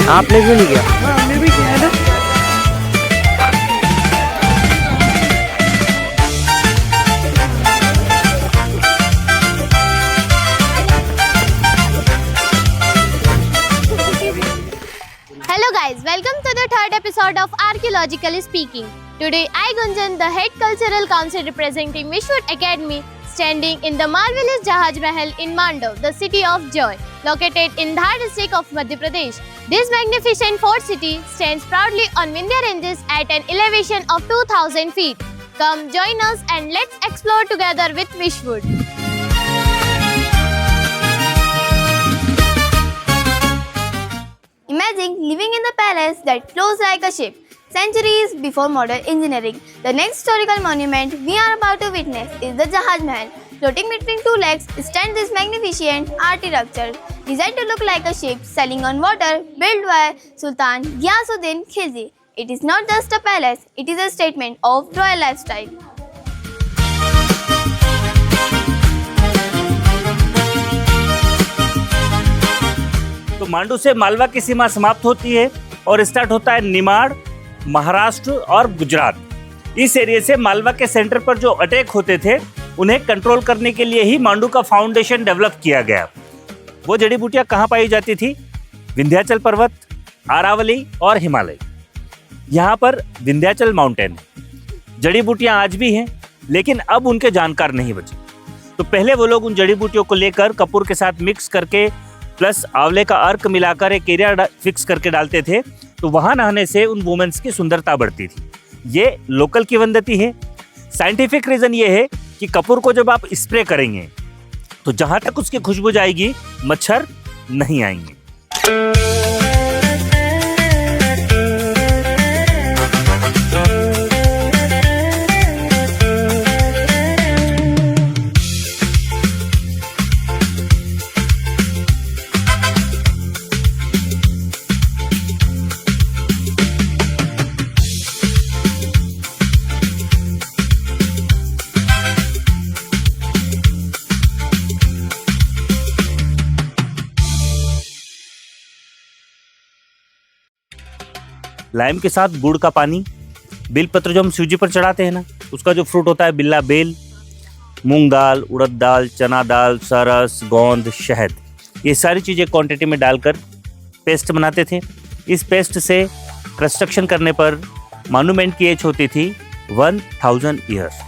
आपने क्यों नहीं किया? हमने भी किया है ना। Hello guys, welcome to the third episode of Archaeologically Speaking. Today I Gunjan, the head cultural council representing Wishwood Academy, standing in the marvelous Jahaj Mahal in Mandav, the city of joy, located in Dhar district of Madhya Pradesh. This magnificent fort city stands proudly on Vindhya ranges at an elevation of 2000 feet. Come join us and let's explore together with Wishwood. Imagine living in the palace that flows like a ship, centuries before modern engineering. The next historical monument we are about to witness is the Jahaj Mahal. Floating between two legs stands this magnificent architecture, designed to look like a ship sailing on water, built by Sultan Ghiyasuddin Khilji. It is not just a palace, it is a statement of royal lifestyle. तो मांडू से मालवा की सीमा समाप्त होती है और start होता है निमाड़, महाराष्ट्र और गुजरात। इस एरिया से मालवा के सेंटर पर जो अटैक होते थे उन्हें कंट्रोल करने के लिए ही मांडू का फाउंडेशन डेवलप किया गया। वो जड़ी बूटियां कहाँ पाई जाती थी? विंध्याचल पर्वत, अरावली और हिमालय। यहाँ पर विंध्याचल माउंटेन है। जड़ी बूटियां आज भी हैं, लेकिन अब उनके जानकार नहीं बचे। तो पहले वो लोग उन जड़ी बूटियों को लेकर कपूर के साथ मिक्स करके प्लस आंवले का अर्क मिलाकर एक एरिया फिक्स करके डालते थे, तो वहाँ नहाने से उन वुमेन्स की सुंदरता बढ़ती थी। ये लोकल किंवदंती है। साइंटिफिक रीज़न ये है कि कपूर को जब आप स्प्रे करेंगे तो जहाँ तक उसकी खुशबू जाएगी मच्छर नहीं आएंगे। लाइम के साथ गुड़ का पानी, बेल पत्र जो हम शिवजी पर चढ़ाते हैं ना, उसका जो फ्रूट होता है बिल्ला बेल, मूंग दाल, उड़द दाल, चना दाल, सरस, गोंद, शहद, ये सारी चीज़ें क्वांटिटी में डालकर पेस्ट बनाते थे। इस पेस्ट से कंस्ट्रक्शन करने पर मॉन्यूमेंट की एज होती थी 1000 ईयर्स।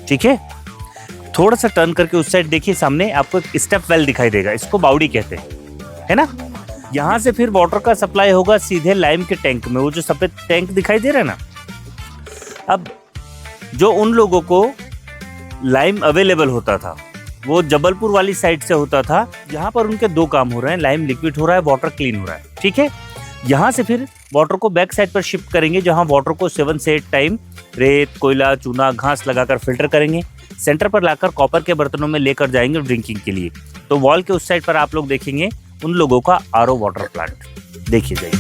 ठीक है, थोड़ा सा टर्न करके उस साइड देखिए, सामने आपको एक स्टेप वेल दिखाई देगा, इसको बावड़ी कहते हैं, है ना। यहाँ से फिर वाटर का सप्लाई होगा सीधे लाइम के टैंक में, वो जो सफ़ेद टैंक दिखाई दे रहा है ना। अब जो उन लोगों को लाइम अवेलेबल होता था वो जबलपुर वाली साइड से होता था। यहाँ पर उनके दो काम हो रहे हैं, लाइम लिक्विड हो रहा है, वाटर क्लीन हो रहा है। ठीक है, यहाँ से फिर वाटर को बैक साइड पर शिफ्ट करेंगे, जहाँ वाटर को 7 से 8 टाइम रेत, कोयला, चूना, घास लगाकर फिल्टर करेंगे। सेंटर पर लाकर कॉपर के बर्तनों में लेकर जाएंगे ड्रिंकिंग के लिए। तो वॉल के उस साइड पर आप लोग देखेंगे उन लोगों का आरओ वाटर प्लांट, देखिए जाइए।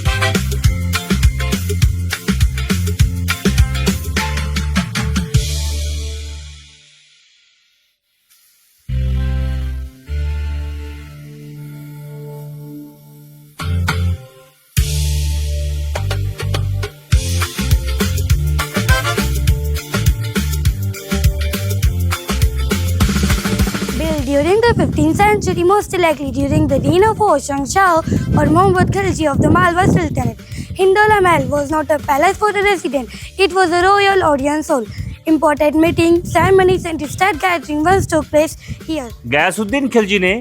the 15th century, most likely during the reign of Hoshang Shah or Muhammad Khilji of the Malwa Sultanate. Hindola Mahal was not a palace for a resident, it was a royal audience hall. Important meetings, ceremonies and state gathering once took place here. Ghiyasuddin Khilji ने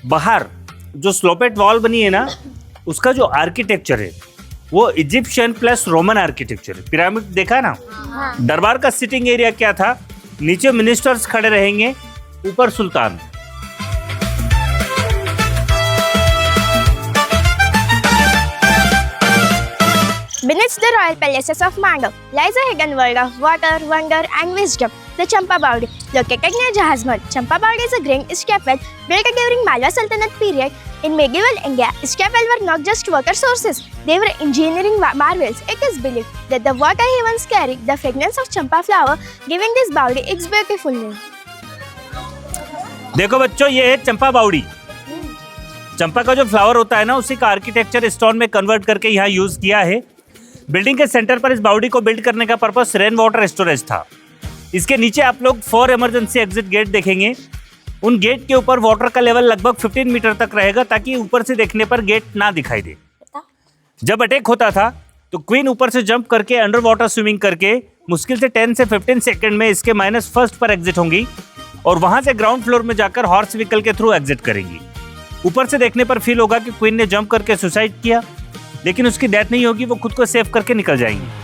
बाहर जो स्लोपेट wall बनी है ना, उसका जो architecture है वो इजिप्शियन प्लस रोमन आर्किटेक्चर है। पिरामिड देखा ना, दरबार का सिटिंग एरिया क्या था, नीचे मिनिस्टर्स खड़े रहेंगे, ऊपर सुल्तान। Beneath the royal palaces of Mandap lies a hidden world of water, wonder and wisdom, the Champa Baudi. Located near Jahazman, Champa Baudi is a grand scaffold built during Malwa Sultanate period. In medieval India, scaffolds were not just water sources, they were engineering marvels. It is believed that the water heavens carry the fragrance of champa flower, giving this Baudi its beautiful name. देखो बच्चों, ये है चंपा बावड़ी। चंपा का जो flower होता है ना, उसी का आर्किटेक्चर स्टोन में कन्वर्ट करके यहाँ यूज किया है। बिल्डिंग के सेंटर पर इस बावड़ी को बिल्ड करने का पर्पस रेन वाटर स्टोरेज था। इसके नीचे आप लोग 4 इमरजेंसी एग्जिट गेट देखेंगे। उन गेट के ऊपर वाटर का लेवल लगभग 15 मीटर तक रहेगा, ताकि ऊपर से देखने पर गेट ना दिखाई दे। जब अटैक होता था तो क्वीन ऊपर से जंप करके अंडर वाटर स्विमिंग करके मुश्किल से 10 से 15 सेकेंड में इसके -1 पर एग्जिट होंगी और वहां से ग्राउंड फ्लोर में जाकर हॉर्स व्हीकल के थ्रू एग्जिट करेंगी। ऊपर से देखने पर फील होगा कि क्वीन ने जंप करके सुसाइड किया, लेकिन उसकी डेथ नहीं होगी, वो खुद को सेव करके निकल जाएंगी।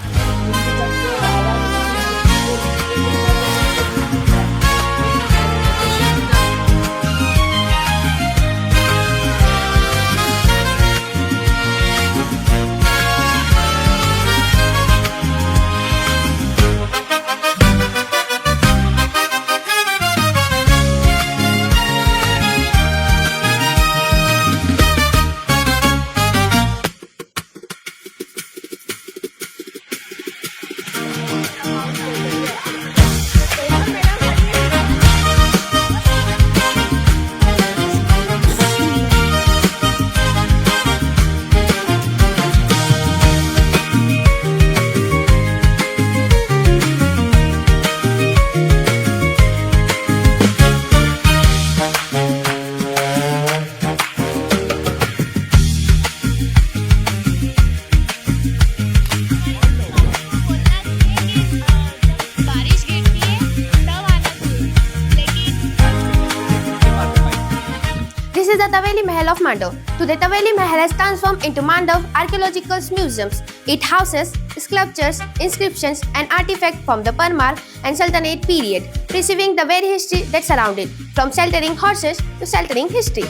This is the Taveli Mahal of Mandap. Today, Taveli Mahal has transformed into Mandap Archaeological Museums. It houses sculptures, inscriptions, and artifacts from the Parmar and Sultanate period, preserving the very history that surrounded, from sheltering horses to sheltering history.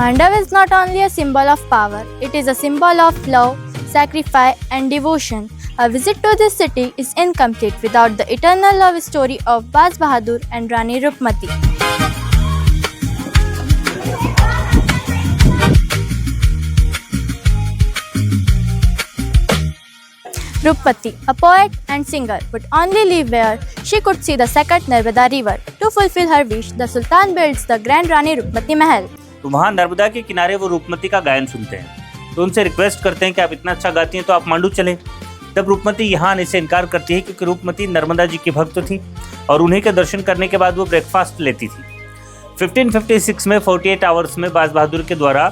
Mandap is not only a symbol of power, it is a symbol of love, sacrifice, and devotion. A visit to this city is incomplete without the eternal love story of Baz Bahadur and Rani Rupmati. Rupmati, a poet and singer, would only live where she could see the second Narmada river. To fulfill her wish, the Sultan builds the Grand Rani Rupmati Mahal. तो वहाँ नर्मदा के किनारे वो रूपमती का गायन सुनते हैं, तो उनसे रिक्वेस्ट करते हैं कि आप इतना अच्छा गाती हैं तो आप मांडू चलें। तब रूपमती यहाँ आने से इनकार करती है, क्योंकि रूपमती नर्मदा जी की भक्त थी और उन्हीं के दर्शन करने के बाद वो ब्रेकफास्ट लेती थी। 1556 में 48 आवर्स में बाज बहादुर के द्वारा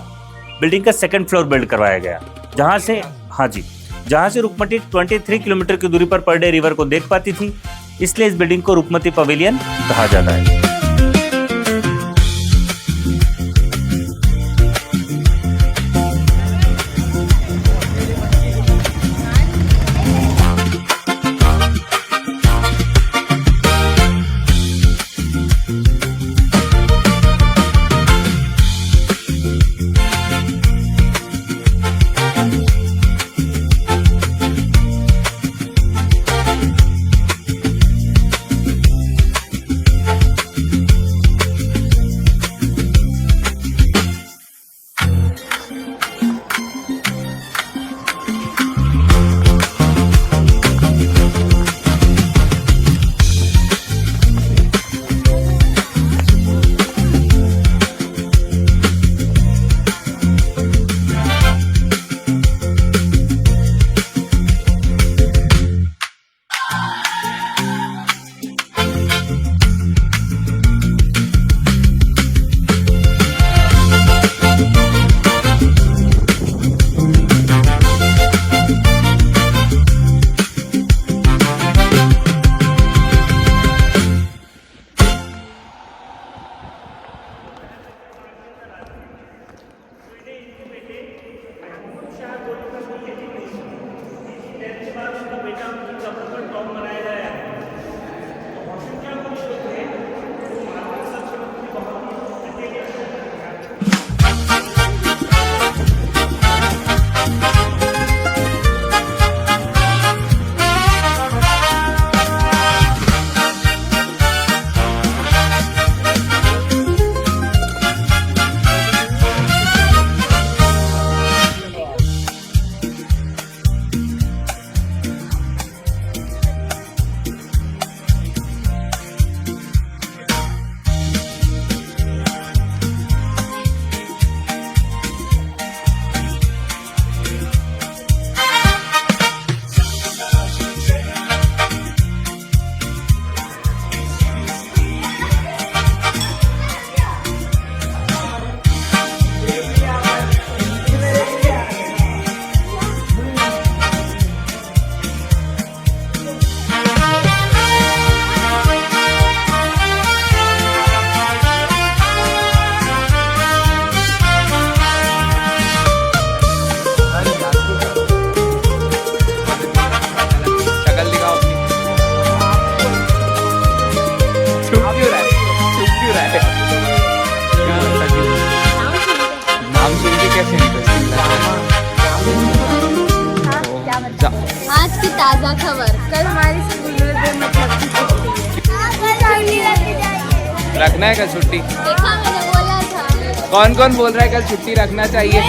बिल्डिंग का 2nd फ्लोर बिल्ड करवाया गया, जहाँ से रूपमती 23 किलोमीटर की दूरी पर डे रिवर को देख पाती थी। इसलिए इस बिल्डिंग को रूपमती पवेलियन कहा जाता है। शक्ल दिखाओ अपनी। छुप क्यों रहा है? छुप क्यों रहा है? नाम सुन के कैसे निकल? आज की ताज़ा खबर, कल हमारी स्कूल में मतलब रखना है कल छुट्टी? देखा मैंने बोला था। कौन कौन बोल रहा है कल छुट्टी रखना चाहिए?